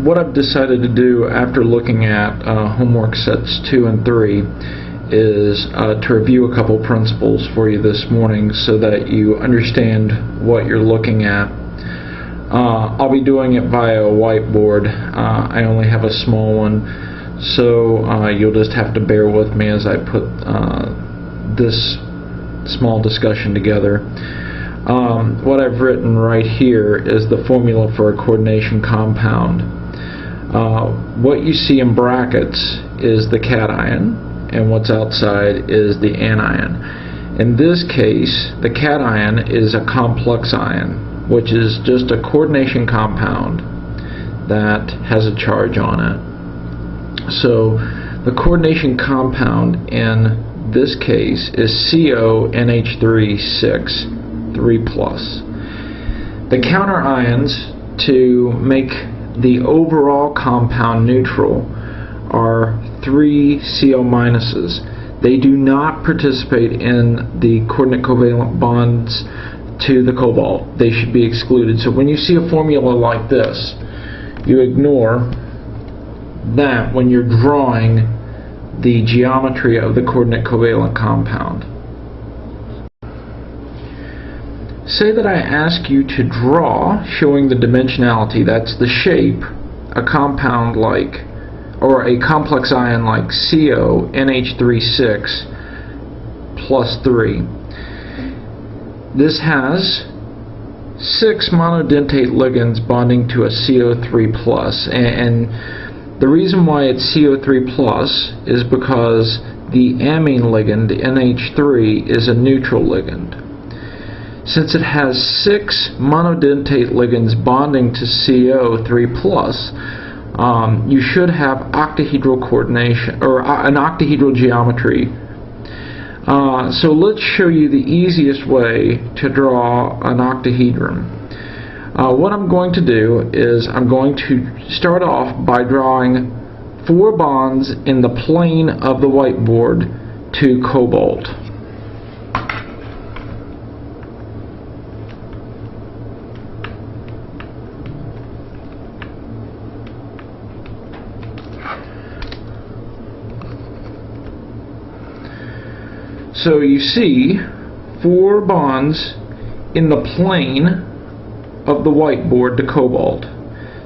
what I've decided to do after looking at homework sets 2 and 3 is to review a couple principles for you this morning so that you understand what you're looking at. I'll be doing it via a whiteboard. I only have a small one, so you'll just have to bear with me as I put this small discussion together. What I've written right here is the formula for a coordination compound. What you see in brackets is the cation, and what's outside is the anion. In this case, the cation is a complex ion, which is just a coordination compound that has a charge on it. So the coordination compound in this case is CONH3 3+. The counter ions to make the overall compound neutral are 3 CO-minuses. They do not participate in the coordinate covalent bonds to the cobalt. They should be excluded. So when you see a formula like this, you ignore that when you're drawing the geometry of the coordinate covalent compound. Say that I ask you to draw, showing the dimensionality, that's the shape, a compound like, or a complex ion like CONH3 plus 3. This has 6 monodentate ligands bonding to a CO3 plus, and the reason why it's CO3 plus is because the amine ligand NH3 is a neutral ligand. Since it has 6 monodentate ligands bonding to CO3 plus, you should have octahedral coordination, or an octahedral geometry. So let's show you the easiest way to draw an octahedron. What I'm going to do is I'm going to start off by drawing 4 bonds in the plane of the whiteboard to cobalt. So you see 4 bonds in the plane of the whiteboard to cobalt.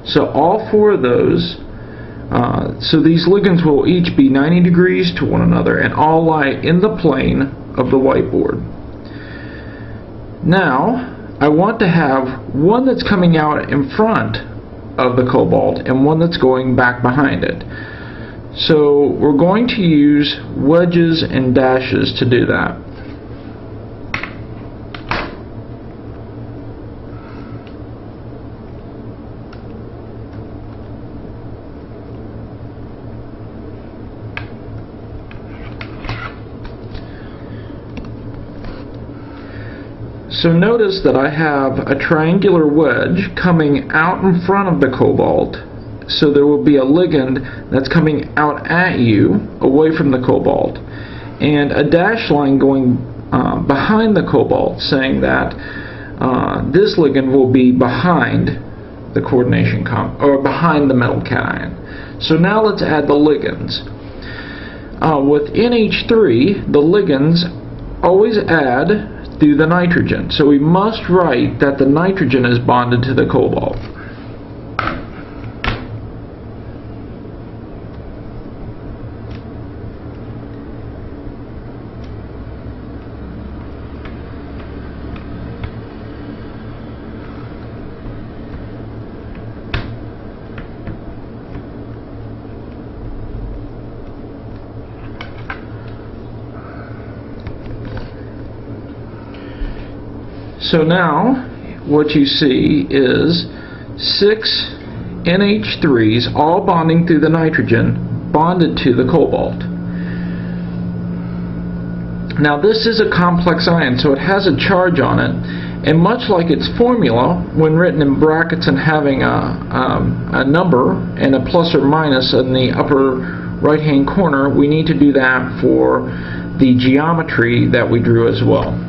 So all 4 of those, so these ligands will each be 90 degrees to one another and all lie in the plane of the whiteboard. Now I want to have one that's coming out in front of the cobalt and one that's going back behind it. So we're going to use wedges and dashes to do that. So notice that I have a triangular wedge coming out in front of the cobalt. So there will be a ligand that's coming out at you away from the cobalt, and a dash line going behind the cobalt, saying that this ligand will be behind the coordination or behind the metal cation. So now let's add the ligands. With NH3, the ligands always add through the nitrogen. So we must write that the nitrogen is bonded to the cobalt. So now what you see is 6 NH3s all bonding through the nitrogen bonded to the cobalt. Now this is a complex ion, so it has a charge on it, and much like its formula, when written in brackets and having a number and a plus or minus in the upper right hand corner, we need to do that for the geometry that we drew as well.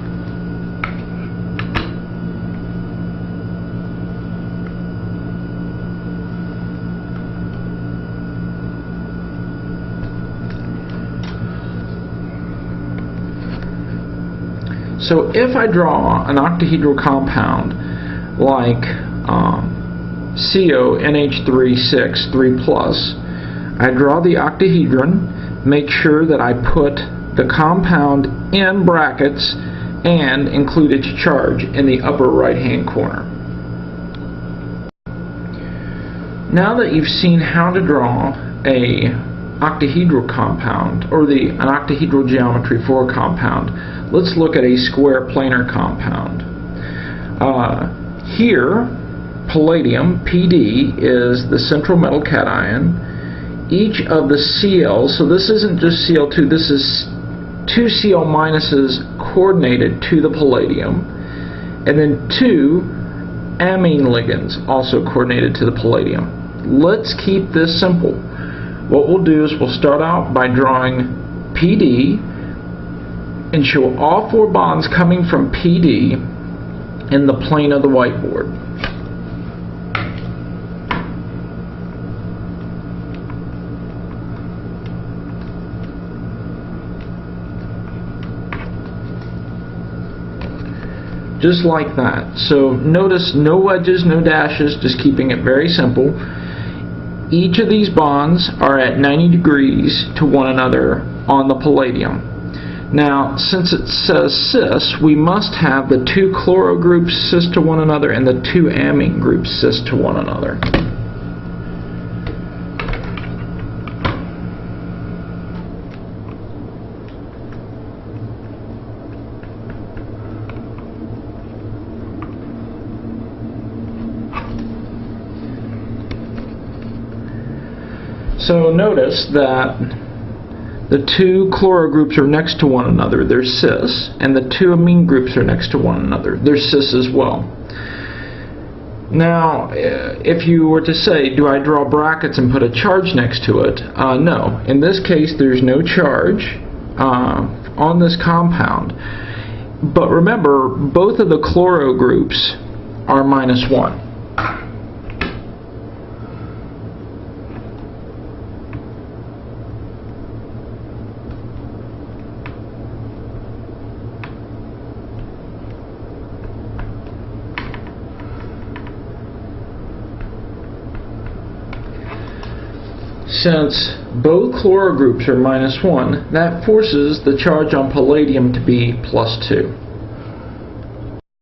So if I draw an octahedral compound like CONH3 3+, I draw the octahedron, make sure that I put the compound in brackets and include its charge in the upper right hand corner. Now that you've seen how to draw a octahedral compound, or an octahedral geometry for a compound, let's look at a square planar compound. Here, palladium, Pd, is the central metal cation. Each of the Cl, so this isn't just Cl2, this is 2 Cl minuses coordinated to the palladium, and then 2 amine ligands also coordinated to the palladium. Let's keep this simple. What we'll do is we'll start out by drawing Pd and show all 4 bonds coming from Pd in the plane of the whiteboard. Just like that. So notice no wedges, no dashes, just keeping it very simple. Each of these bonds are at 90 degrees to one another on the palladium. Now, since it says cis, we must have the 2 chloro groups cis to one another and the 2 amine groups cis to one another. So notice that the 2 chloro groups are next to one another, they're cis, and the 2 amine groups are next to one another, they're cis as well. Now, if you were to say, do I draw brackets and put a charge next to it? No. In this case, there's no charge on this compound. But remember, both of the chloro groups are -1. Since both chloro groups are -1, that forces the charge on palladium to be +2.